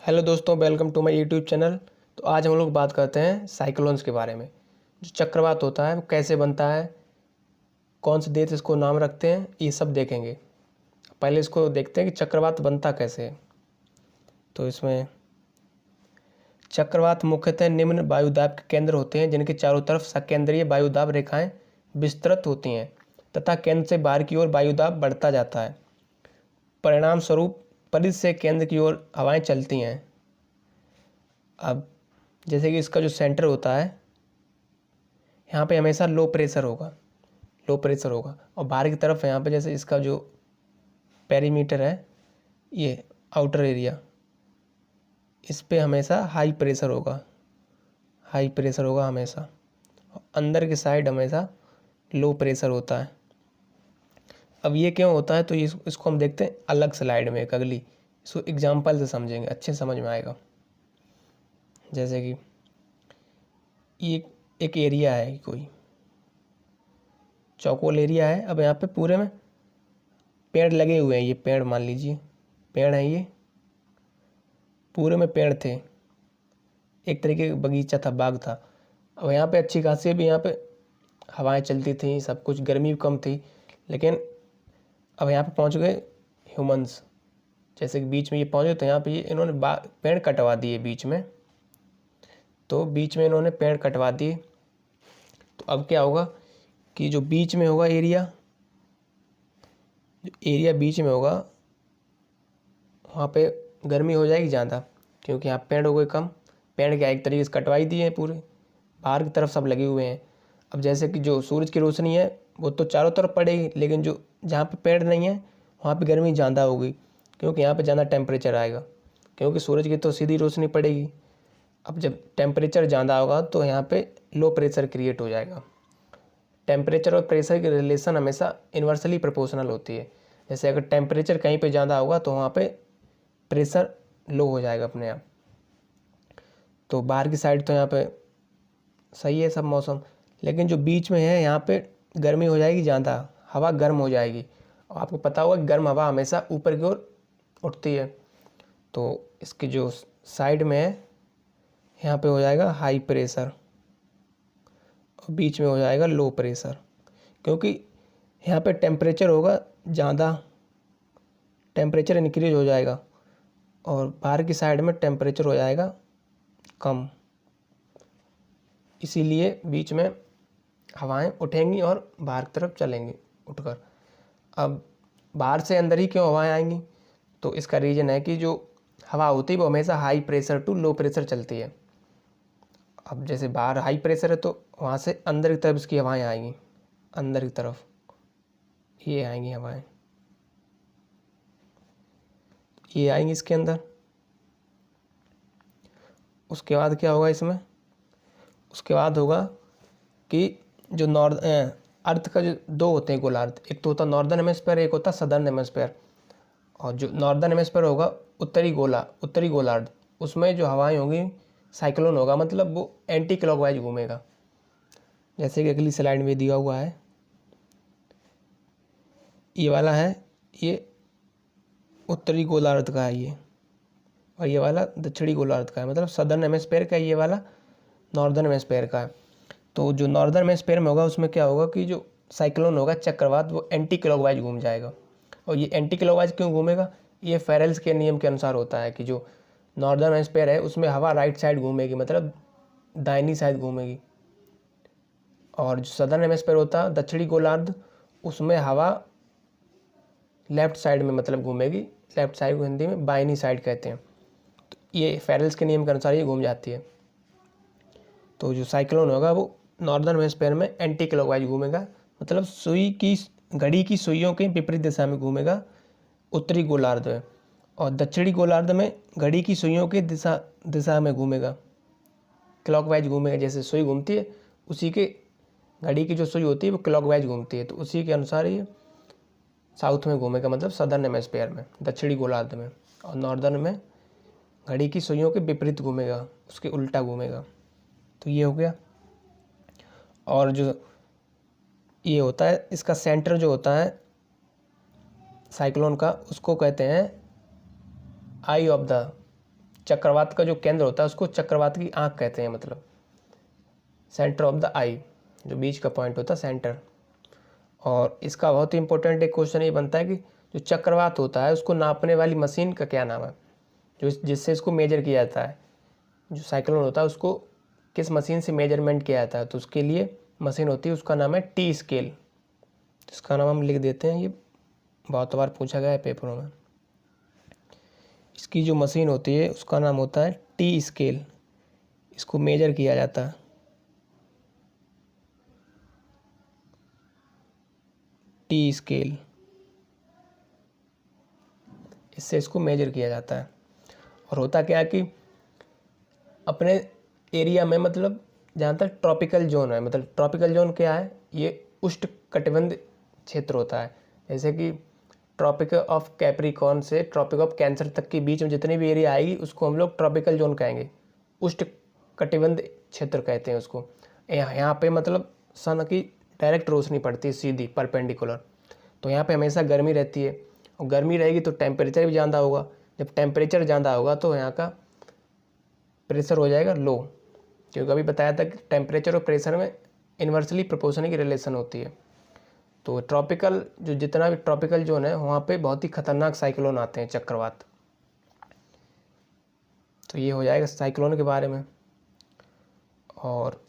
Hello दोस्तों, welcome to my YouTube channel. तो आज हम लोग बात करते हैं साइक्लोन्स के बारे में। जो चक्रवात होता है वो कैसे बनता है, कौन से देश इसको नाम रखते हैं, ये सब देखेंगे। पहले इसको देखते हैं कि चक्रवात बनता कैसे है। तो इसमें चक्रवात मुख्यतः निम्न वायुदाब के केंद्र होते हैं जिनके चारों तरफ सकेंद्रीय वायुदाब रेखाएं विस्तृत होती हैं तथा केंद्र से बाहर की ओर वायुदाब बढ़ता जाता है। परिणाम स्वरूप परिध से केंद्र की ओर हवाएं चलती हैं। अब जैसे कि इसका जो सेंटर होता है यहाँ पे हमेशा लो प्रेशर होगा और बाहर की तरफ यहाँ पे जैसे इसका जो पेरीमीटर है, ये आउटर एरिया, इस पे हमेशा हाई प्रेशर होगा हमेशा। और अंदर की साइड हमेशा लो प्रेशर होता है। अब ये क्यों होता है, तो इसको हम देखते हैं अलग स्लाइड में, एक अगली। इसको एग्जाम्पल से समझेंगे, अच्छे समझ में आएगा। जैसे कि ये एक एरिया है, कोई चौकोल एरिया है। अब यहाँ पे पूरे में पेड़ लगे हुए हैं। ये पेड़ मान लीजिए पेड़ है, ये पूरे में पेड़ थे, एक तरीके का बगीचा था, बाग था। अब यहाँ पे अच्छी खासी भी यहाँ पे हवाएं चलती थी, सब कुछ, गर्मी भी कम थी। लेकिन अब यहाँ पे पहुँच गए ह्यूमंस। जैसे कि बीच में ये पहुँचे तो यहाँ पे ये इन्होंने पेड़ कटवा दिए बीच में। तो बीच में इन्होंने पेड़ कटवा दिए। तो अब क्या होगा कि जो बीच में होगा एरिया बीच में होगा, वहाँ पे गर्मी हो जाएगी ज़्यादा, क्योंकि यहाँ पेड़ हो गए कम। पेड़ क्या एक तरीके से कटवाई दिए हैं, पूरे बाहर की तरफ सब लगे हुए हैं। अब जैसे कि जो सूरज की रोशनी है वो तो चारों तरफ पड़ेगी, लेकिन जो जहाँ पे पेड़ नहीं है वहाँ पे गर्मी ज़्यादा होगी, क्योंकि यहाँ पे ज़्यादा टेम्परेचर आएगा, क्योंकि सूरज की तो सीधी रोशनी पड़ेगी। अब जब टेम्परेचर ज़्यादा होगा तो यहाँ पे लो प्रेशर क्रिएट हो जाएगा। टेम्परेचर और प्रेशर की रिलेशन हमेशा इन्वर्सली प्रोपोर्शनल होती है। जैसे अगर टेम्परेचर कहीं पे ज़्यादा होगा तो वहाँ पे प्रेशर लो हो जाएगा अपने आप। तो बाहर की साइड तो यहाँ पे सही है सब मौसम, लेकिन जो बीच में है यहाँ पे गर्मी हो जाएगी ज़्यादा, हवा गर्म हो जाएगी। और आपको पता होगा गर्म हवा हमेशा ऊपर की ओर उठती है। तो इसकी जो साइड में है यहाँ पे हो जाएगा हाई प्रेशर और बीच में हो जाएगा लो प्रेशर, क्योंकि यहाँ पे टेम्परेचर होगा ज़्यादा, टेम्परेचर इंक्रीज हो जाएगा, और बाहर की साइड में टेम्परेचर हो जाएगा कम। इसीलिए बीच में हवाएं उठेंगी और बाहर की तरफ चलेंगी उठकर। अब बाहर से अंदर ही क्यों हवाएं आएंगी, तो इसका रीज़न है कि जो हवा होती है वो हमेशा high pressure to low pressure चलती है। अब जैसे बाहर हाई प्रेशर है तो वहाँ से अंदर की तरफ इसकी हवाएं आएंगी, अंदर की तरफ ये आएंगी हवाएं, ये आएंगी इसके अंदर। उसके बाद क्या होगा इसमें, उसके बाद होगा कि जो अर्थ का जो दो होते हैं गोलार्ध, एक तो होता है नॉर्दर्न हेमिस्फीयर, एक होता है सदर्न हेमिस्फीयर। और जो नॉर्दर्न हेमिस्फीयर होगा, उत्तरी गोलार्ध, उसमें जो हवाएं होंगी साइक्लोन होगा, मतलब वो एंटी क्लॉकवाइज घूमेगा। जैसे कि अगली स्लाइड में दिया हुआ है, ये वाला है, ये उत्तरी गोलार्ध का है ये, और ये वाला दक्षिणी गोलार्ध का है, मतलब सदर्न हेमिस्फीयर का, ये वाला नॉर्दर्न हेमिस्फीयर का है। तो जो नॉर्दर्न हेमिस्फीयर में होगा उसमें क्या होगा कि जो साइक्लोन होगा चक्रवात, वो एंटी क्लॉकवाइज घूम जाएगा। और ये एंटी क्लॉकवाइज क्यों घूमेगा, ये फेरेल्स के नियम के अनुसार होता है कि जो नॉर्दर्न हेमिस्फीयर है उसमें हवा राइट साइड घूमेगी, मतलब दाहिनी साइड घूमेगी। और जो सदर्न हेमिस्फीयर होता है दक्षिणी गोलार्ध, उसमें हवा लेफ्ट साइड में मतलब घूमेगी। लेफ्ट साइड को हिंदी में बाइनी साइड कहते हैं। तो ये फेरेल्स के नियम के अनुसार ये घूम जाती है। तो जो साइक्लोन होगा वो नॉर्दर्न हेमिस्फीयर में एंटी क्लॉकवाइज घूमेगा, मतलब घड़ी की सुइयों के विपरीत दिशा में घूमेगा उत्तरी गोलार्ध में। और दक्षिणी गोलार्ध में घड़ी की सुइयों के दिशा में घूमेगा, क्लॉकवाइज घूमेगा। जैसे सुई घूमती है उसी के, घड़ी की जो सुई होती है वो क्लॉकवाइज घूमती है, तो उसी के अनुसार ये साउथ में घूमेगा, मतलब सदर्न हेमिस्फीयर में, दक्षिणी गोलार्ध में। और नॉर्दर्न में घड़ी की सुइयों के विपरीत घूमेगा, उसके उल्टा घूमेगा। तो ये हो गया। और जो ये होता है, इसका सेंटर जो होता है साइक्लोन का, उसको कहते हैं आई ऑफ द चक्रवात का जो केंद्र होता है उसको चक्रवात की आँख कहते हैं, मतलब सेंटर ऑफ द आई, जो बीच का पॉइंट होता है सेंटर। और इसका बहुत ही इंपॉर्टेंट एक क्वेश्चन ये बनता है कि जो चक्रवात होता है उसको नापने वाली मशीन का क्या नाम है, जो जिससे इसको मेजर किया जाता है। जो साइक्लोन होता है उसको किस मशीन से मेजरमेंट किया जाता है, तो उसके लिए मशीन होती है, उसका नाम है टी स्केल। इसका नाम हम लिख देते हैं, ये बहुत बार पूछा गया है पेपरों में। इसकी जो मशीन होती है उसका नाम होता है टी स्केल, इसको मेजर किया जाता है टी स्केल, इससे इसको मेजर किया जाता है। और होता क्या है कि अपने एरिया में, मतलब जहाँ तक ट्रॉपिकल जोन है, मतलब ट्रॉपिकल जोन क्या है, ये उष्णकटिबंध क्षेत्र होता है। जैसे कि ट्रॉपिक ऑफ कैप्रिकॉर्न से ट्रॉपिक ऑफ कैंसर तक के बीच में जितनी भी एरिया आएगी उसको हम लोग ट्रॉपिकल जोन कहेंगे, उष्णकटिबंध क्षेत्र कहते हैं उसको। यहाँ पे मतलब सन की डायरेक्ट रोशनी पड़ती है सीधी परपेंडिकुलर, तो यहाँ पे हमेशा गर्मी रहती है, और गर्मी रहेगी तो टेम्परेचर भी ज़्यादा होगा। जब टेम्परेचर ज़्यादा होगा तो यहाँ का प्रेशर हो जाएगा लो, क्योंकि अभी बताया था कि टेम्परेचर और प्रेशर में इन्वर्सली प्रोपोर्शनल की रिलेशन होती है। तो ट्रॉपिकल जो जितना भी ट्रॉपिकल जोन है वहाँ पे बहुत ही खतरनाक साइक्लोन आते हैं, चक्रवात। तो ये हो जाएगा साइक्लोन के बारे में। और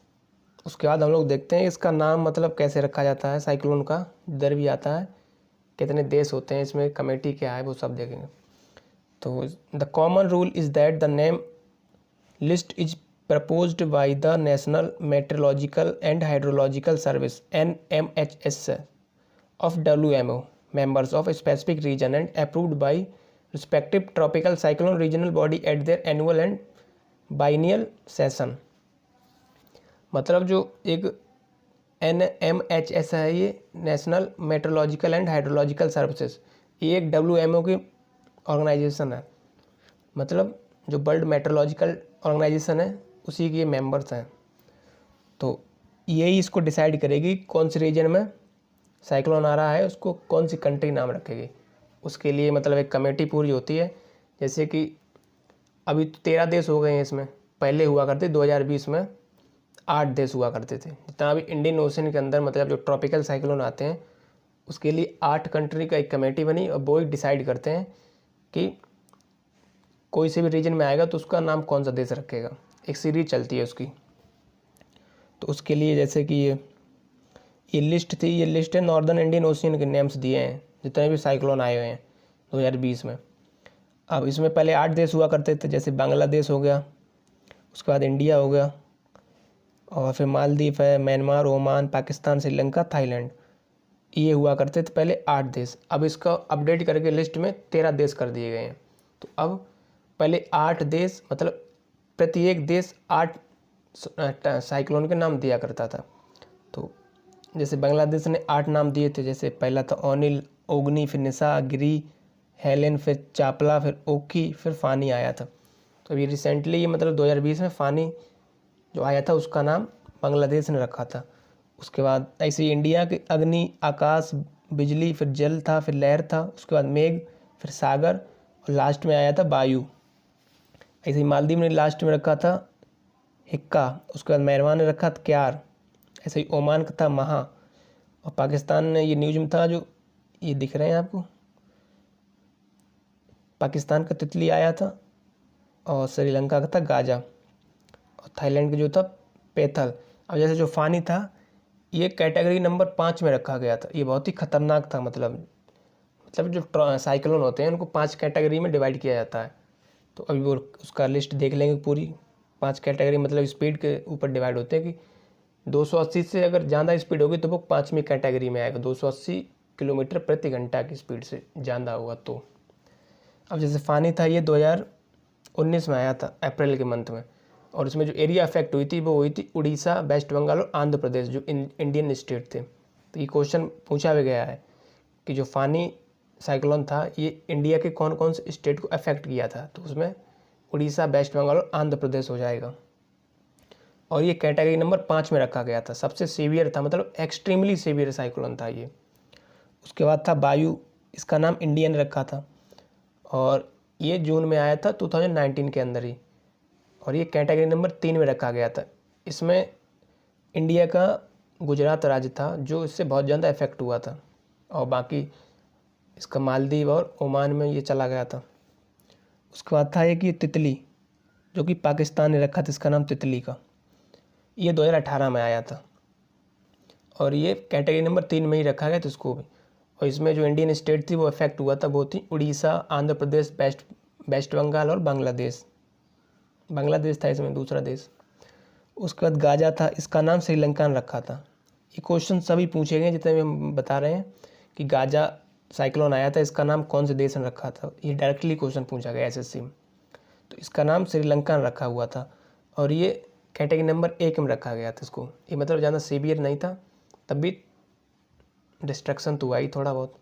उसके बाद हम लोग देखते हैं इसका नाम मतलब कैसे रखा जाता है साइक्लोन का, इधर भी आता है, कितने देश होते हैं इसमें, कमेटी क्या है, वो सब देखेंगे। तो the common rule is that the name list is proposed by the national metrological and hydrological service NMHS of WMO members of a specific region and approved by respective tropical cyclone regional body at their annual and biennial session। मतलब जो एक NMHS है, ये national metrological and hydrological services, ये एक WMO की organisation है, मतलब जो वर्ल्ड मेट्रोलॉजिकल ऑर्गेनाइजेशन है उसी के मेंबर्स हैं। तो यही इसको डिसाइड करेगी कौन से रीजन में साइक्लोन आ रहा है, उसको कौन सी कंट्री नाम रखेगी। उसके लिए मतलब एक कमेटी पूरी होती है। जैसे कि अभी 13 देश हो गए हैं इसमें, पहले हुआ करते 2020 में 8 देश हुआ करते थे। जितना भी इंडियन ओशन के अंदर मतलब जो ट्रॉपिकल साइक्लोन आते हैं उसके लिए 8 कंट्री का एक कमेटी बनी, और वो ही डिसाइड करते हैं कि कोई से भी रीजन में आएगा तो उसका नाम कौन सा देश रखेगा। एक सीरीज चलती है उसकी। तो उसके लिए जैसे कि ये लिस्ट थी, ये लिस्ट है नॉर्दर्न इंडियन ओशियन के नेम्स दिए हैं जितने भी साइक्लोन आए हुए हैं 2020 में। अब इसमें पहले 8 देश हुआ करते थे, जैसे बांग्लादेश हो गया, उसके बाद इंडिया हो गया, और फिर मालदीव है, Myanmar, Oman, Pakistan, Sri Lanka, Thailand, ये हुआ करते थे पहले 8 देश। अब इसका अपडेट करके लिस्ट में 13 देश कर दिए गए हैं। तो अब पहले 8 देश, मतलब प्रत्येक देश 8 साइक्लोन के नाम दिया करता था। तो जैसे बांग्लादेश ने 8 नाम दिए थे, जैसे पहला था ओनिल, ओगनी, फिर निसा, गिरी, हेलेन, फिर चापला, फिर ओखी, फिर फानी आया था। तो अभी रिसेंटली ये मतलब 2020 में फानी जो आया था उसका नाम बांग्लादेश ने रखा था। उसके बाद ऐसे ही इंडिया के अग्नि, आकाश, बिजली, फिर जल था, फिर लहर था, उसके बाद मेघ, फिर सागर, और लास्ट में आया था वायु। ऐसे ही मालदीव ने लास्ट में रखा था हिक्का, उसके बाद म्यांमार ने रखा था क्यार, ऐसे ही ओमान का था महा, और पाकिस्तान ने ये न्यूज में था जो ये दिख रहे हैं आपको, पाकिस्तान का तितली आया था, और श्रीलंका का था गाजा, और थाईलैंड का जो था पेथल। अब जैसे जो फानी था ये कैटेगरी नंबर 5 में रखा गया था, ये बहुत ही खतरनाक था। मतलब जो साइक्लोन होते हैं उनको 5 कैटेगरी में डिवाइड किया जाता है। तो अभी वो उसका लिस्ट देख लेंगे पूरी। 5 कैटेगरी मतलब स्पीड के ऊपर डिवाइड होते हैं कि 280 से अगर ज़्यादा स्पीड होगी तो वो 5वीं कैटेगरी में आएगा, 280 किलोमीटर प्रति घंटा की स्पीड से ज़्यादा होगा तो। अब जैसे फानी था ये 2019 में आया था अप्रैल के मंथ में, और इसमें जो एरिया अफेक्ट हुई थी वो हुई थी उड़ीसा, वेस्ट बंगाल और आंध्र प्रदेश, जो इंडियन स्टेट थे। तो ये क्वेश्चन पूछा भी गया है कि जो फानी साइक्लोन था ये इंडिया के कौन कौन से स्टेट को अफेक्ट किया था, तो उसमें उड़ीसा, वेस्ट बंगाल और आंध्र प्रदेश हो जाएगा। और ये कैटेगरी नंबर 5 में रखा गया था, सबसे सीवियर था, मतलब एक्सट्रीमली सीवियर साइक्लोन था ये। उसके बाद था वायु, इसका नाम इंडिया ने रखा था, और ये जून में आया था 2019 के अंदर ही, और ये कैटेगरी नंबर 3 में रखा गया था। इसमें इंडिया का गुजरात राज्य था जो इससे बहुत ज़्यादा इफेक्ट हुआ था, और बाकी इसका मालदीव और ओमान में ये चला गया था। उसके बाद था एक ये तितली, जो कि पाकिस्तान ने रखा था, इसका नाम तितली का। ये 2018 में आया था, और ये कैटेगरी नंबर 3 में ही रखा गया था इसको भी। और इसमें जो इंडियन स्टेट थी वो इफेक्ट हुआ था, वो थी उड़ीसा, आंध्र प्रदेश, वेस्ट बंगाल और बांग्लादेश। बांग्लादेश था इसमें दूसरा देश। उसके बाद गाजा था, इसका नाम श्रीलंका ने रखा था। ये क्वेश्चन सभी पूछे गए जितने भी हम बता रहे हैं कि गाजा साइक्लोन आया था, इसका नाम कौन से देश ने रखा था। ये डायरेक्टली क्वेश्चन पूछा गया एसएससी में, तो इसका नाम श्रीलंका ने रखा हुआ था, और ये कैटेगरी नंबर 1 में रखा गया था इसको। ये मतलब ज़्यादा सीवियर नहीं था, तब भी डिस्ट्रक्शन तो हुआ ही थोड़ा बहुत।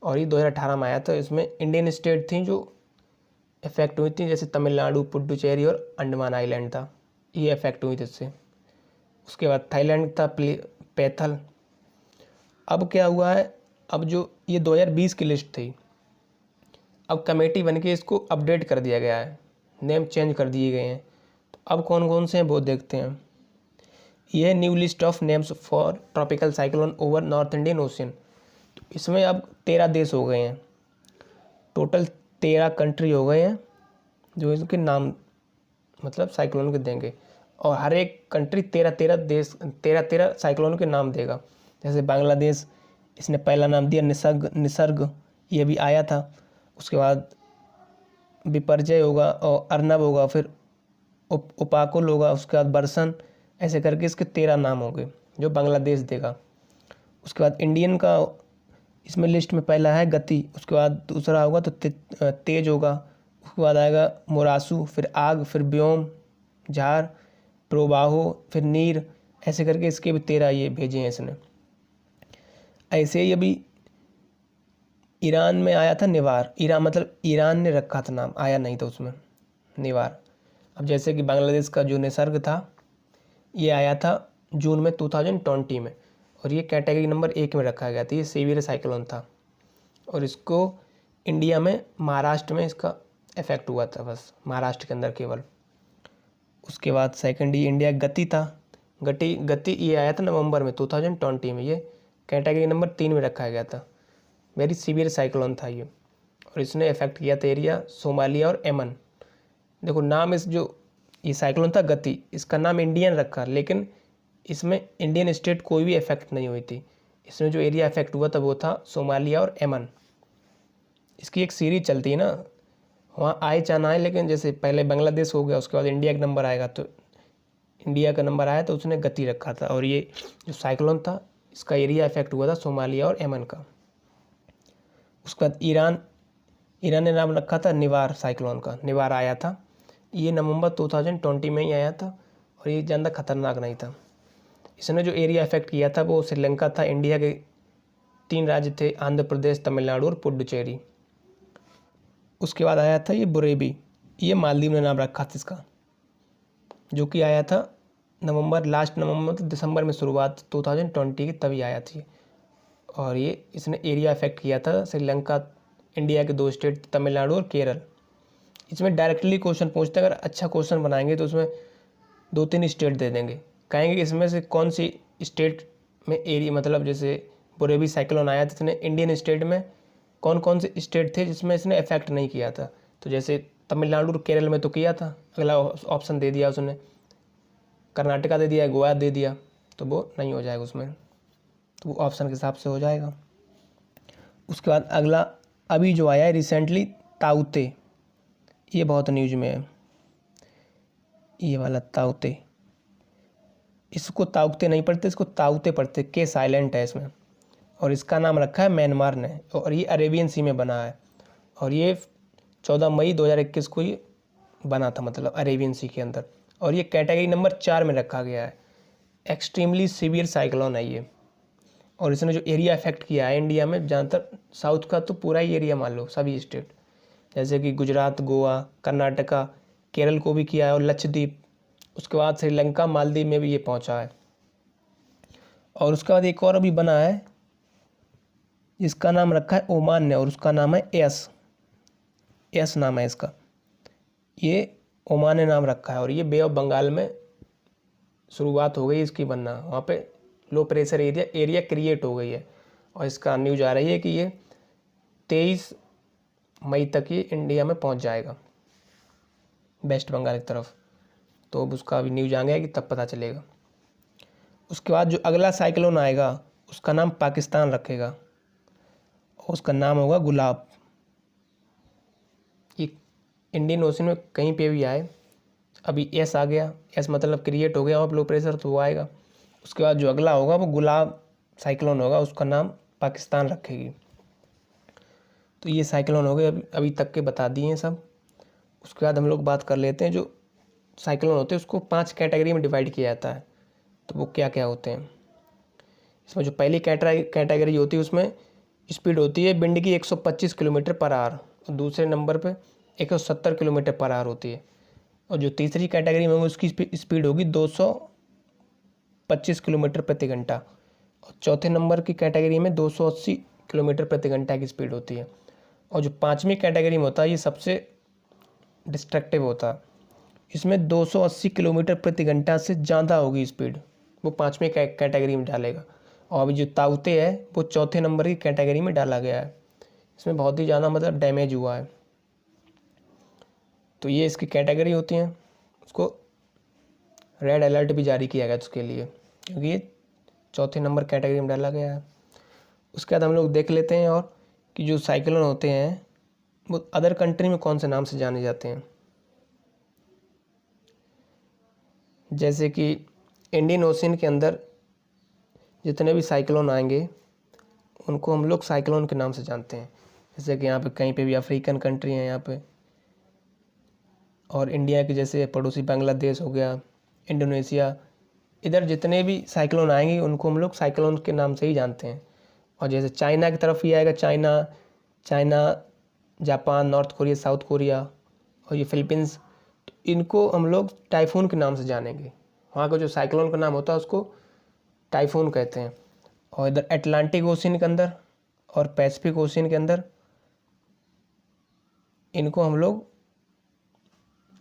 और ये 2018 में आया था। इसमें इंडियन स्टेट थी जो इफेक्ट हुई थी, जैसे तमिलनाडु, पुडुचेरी और अंडमान आइलैंड था, ये इफेक्ट हुई थी इससे। उसके बाद थाईलैंड था पैथल। अब क्या हुआ है, अब जो ये 2020 की लिस्ट थी, अब कमेटी बन के इसको अपडेट कर दिया गया है, नेम चेंज कर दिए गए हैं। तो अब कौन कौन से हैं वो देखते हैं। ये new list of names for tropical cyclone over north Indian ocean. तो इसमें अब 13 देश हो गए हैं, टोटल 13 कंट्री हो गए हैं जो इसके नाम मतलब साइक्लोन के देंगे, और हर एक कंट्री 13 साइक्लोन के नाम देगा। जैसे बांग्लादेश, इसने पहला नाम दिया निसर्ग, ये भी आया था। उसके बाद विपर्जय होगा और अर्नब होगा, फिर उपाकुल होगा, उसके बाद बरसन, ऐसे करके इसके 13 नाम होंगे जो बांग्लादेश देगा। उसके बाद इंडियन का इसमें लिस्ट में पहला है गति, उसके बाद दूसरा होगा तो तेज होगा, उसके बाद आएगा मोरासू, फिर आग, फिर व्योम, झार, प्रोबाहो, फिर नीर, ऐसे करके इसके भी 13 ये भेजे हैं इसने। ऐसे ही अभी ईरान में आया था निवार, ईरान ने रखा था नाम, आया नहीं था उसमें निवार। अब जैसे कि बांग्लादेश का जो निसर्ग था ये आया था जून में 2020 में, और ये कैटेगरी नंबर 1 में रखा गया था। ये सीवियर साइक्लोन था, और इसको इंडिया में महाराष्ट्र में इसका इफेक्ट हुआ था, बस महाराष्ट्र के अंदर केवल। उसके बाद सेकंड ये इंडिया गति था, गति ये आया था नवंबर में 2020 में, ये कैटेगरी नंबर 3 में रखा गया था। वेरी सीवियर साइक्लोन था ये, और इसने इफेक्ट किया था एरिया सोमालिया और यमन। देखो नाम इस जो ये साइक्लोन था गति, इसका नाम इंडियन रखा, लेकिन इसमें इंडियन स्टेट कोई भी इफेक्ट नहीं हुई थी। इसमें जो एरिया इफेक्ट हुआ था वो था सोमालिया और यमन। इसकी एक सीरीज चलती है ना, वहाँ आए चाहे आए, लेकिन जैसे पहले बांग्लादेश हो गया, उसके बाद इंडिया का नंबर आएगा, तो इंडिया का नंबर आया तो उसने गति रखा था। और ये जो साइक्लोन था इसका एरिया इफेक्ट हुआ था सोमालिया और यमन का। उसके बाद ईरान ने नाम रखा था निवार, साइक्लोन का निवार आया था। ये नवंबर 2020 में ही आया था, और ये ज़्यादा खतरनाक नहीं था। इसने जो एरिया इफेक्ट किया था वो श्रीलंका था, इंडिया के 3 राज्य थे, आंध्र प्रदेश, तमिलनाडु और पुडुचेरी। उसके बाद आया था ये बुरेवी, ये मालदीव ने नाम रखा था इसका, जो कि आया था लास्ट नवंबर तो दिसंबर में शुरुआत 2020 की तभी आया थी। और ये इसने एरिया इफेक्ट किया था श्रीलंका, इंडिया के 2 स्टेट तमिलनाडु और केरल। इसमें डायरेक्टली क्वेश्चन पूछते हैं, अगर अच्छा क्वेश्चन बनाएंगे तो उसमें 2-3 स्टेट दे देंगे, कहेंगे इसमें से कौन सी स्टेट में एरिया, मतलब जैसे बुरेवी साइक्लोन आया था इसने इंडियन स्टेट में कौन कौन से स्टेट थे जिसमें इसने इफेक्ट नहीं किया था। तो जैसे तमिलनाडु और केरल में तो किया था, अगला ऑप्शन दे दिया उसने, कर्नाटका दे दिया, गोवा दे दिया, तो वो नहीं हो जाएगा उसमें, तो वो ऑप्शन के हिसाब से हो जाएगा। उसके बाद अगला अभी जो आया है रिसेंटली ताउते, ये बहुत न्यूज में है, ये वाला ताउते, इसको ताउते नहीं पढ़ते, इसको ताउते पढ़ते, के साइलेंट है इसमें। और इसका नाम रखा है म्यांमार ने, और ये अरेबियन सी में बना है, और ये 14 मई 2021 को ये बना था, मतलब अरेबियन सी के अंदर। और ये कैटेगरी नंबर 4 में रखा गया है, एक्सट्रीमली सीवियर साइक्लोन है ये। और इसने जो एरिया इफेक्ट किया है इंडिया में, ज़्यादातर साउथ का तो पूरा ही एरिया मान लो, सभी स्टेट, जैसे कि गुजरात, गोवा, कर्नाटका, केरल को भी किया है, और लक्षद्वीप। उसके बाद श्रीलंका, मालदीव में भी ये पहुंचा है। और उसके बाद एक और अभी बना है जिसका नाम रखा है ओमान ने, और उसका नाम है एस। एस नाम है इसका, ये ओमान ने नाम रखा है और ये बे ऑफ बंगाल में शुरुआत हो गई इसकी बनना, वहाँ पे लो प्रेशर एरिया क्रिएट हो गई है। और इसका न्यूज आ रही है कि ये 23 मई तक ये इंडिया में पहुँच जाएगा, वेस्ट बंगाल की तरफ। तो अब उसका अभी न्यूज आ गया कि तब पता चलेगा। उसके बाद जो अगला साइक्लोन आएगा उसका नाम पाकिस्तान रखेगा और उसका नाम होगा गुलाब। ये इंडियन ओशन में कहीं पे भी आए, अभी एस आ गया, एस मतलब क्रिएट हो गया और लो प्रेशर, तो वो आएगा। उसके बाद जो अगला होगा वो गुलाब साइक्लोन होगा, उसका नाम पाकिस्तान रखेगी। तो ये साइक्लोन हो गए, अभी तक के बता दिए हैं सब। उसके बाद हम लोग बात कर लेते हैं, जो साइक्लोन होते हैं उसको 5 कैटेगरी में डिवाइड किया जाता है। तो वो क्या क्या होते हैं, इसमें जो पहली कैटेगरी होती है उसमें स्पीड होती है विंड की 125 किलोमीटर पर आवर, और दूसरे नंबर पे 170 किलोमीटर पर आवर होती है। और जो तीसरी कैटेगरी में होगी उसकी स्पीड होगी 225 किलोमीटर प्रति घंटा, और चौथे नंबर की कैटेगरी में 280 किलोमीटर प्रति घंटा की स्पीड होती है। और जो पाँचवीं कैटेगरी में होता है ये सबसे डिस्ट्रक्टिव होता है, इसमें 280 किलोमीटर प्रति घंटा से ज़्यादा होगी स्पीड, वो पाँचवीं कैटेगरी में डालेगा। और अभी जो ताउते है वो चौथे नंबर की कैटेगरी में डाला गया है, इसमें बहुत ही ज़्यादा मतलब डैमेज हुआ है। तो ये इसकी कैटेगरी होती हैं। उसको रेड अलर्ट भी जारी किया गया उसके लिए, क्योंकि ये चौथे नंबर कैटेगरी में डाला गया है। उसके बाद हम लोग देख लेते हैं और कि जो साइक्लोन होते हैं वो अदर कंट्री में कौन से नाम से जाने जाते हैं। जैसे कि इंडियन ओशन के अंदर जितने भी साइक्लोन आएंगे उनको हम लोग साइक्लोन के नाम से जानते हैं। जैसे कि यहाँ पे कहीं पे भी अफ्रीकन कंट्री है यहाँ पे, और इंडिया के जैसे पड़ोसी बांग्लादेश हो गया, इंडोनेशिया, इधर जितने भी साइक्लोन आएंगे उनको हम लोग साइक्लोन के नाम से ही जानते हैं। और जैसे चाइना की तरफ ही आएगा, China, Japan, north Korea, south Korea और ये फिलीपींस, तो इनको हम लोग टाइफून के नाम से जानेंगे। वहाँ का जो साइक्लोन का नाम होता है उसको टाइफून कहते हैं। और इधर अटलांटिक ओशन के अंदर और पैसिफिक ओशन के अंदर इनको हम लोग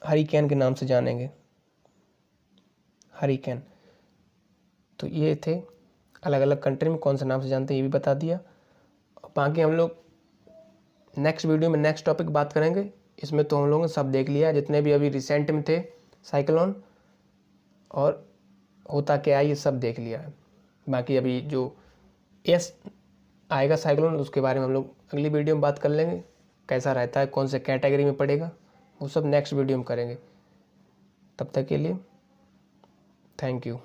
हरिकेन के नाम से जानेंगे, हरिकेन। तो ये थे अलग अलग कंट्री में कौन से नाम से जानते हैं, ये भी बता दिया। बाकी हम लोग नेक्स्ट वीडियो में नेक्स्ट टॉपिक बात करेंगे। इसमें तो हम लोगों ने सब देख लिया जितने भी अभी रिसेंट में थे साइक्लोन और होता क्या है ये सब देख लिया है। बाकी अभी जो एस आएगा साइक्लोन उसके बारे में हम लोग अगली वीडियो में बात कर लेंगे, कैसा रहता है, कौन से कैटेगरी में पड़ेगा, वो सब नेक्स्ट वीडियो में करेंगे। तब तक के लिए थैंक यू।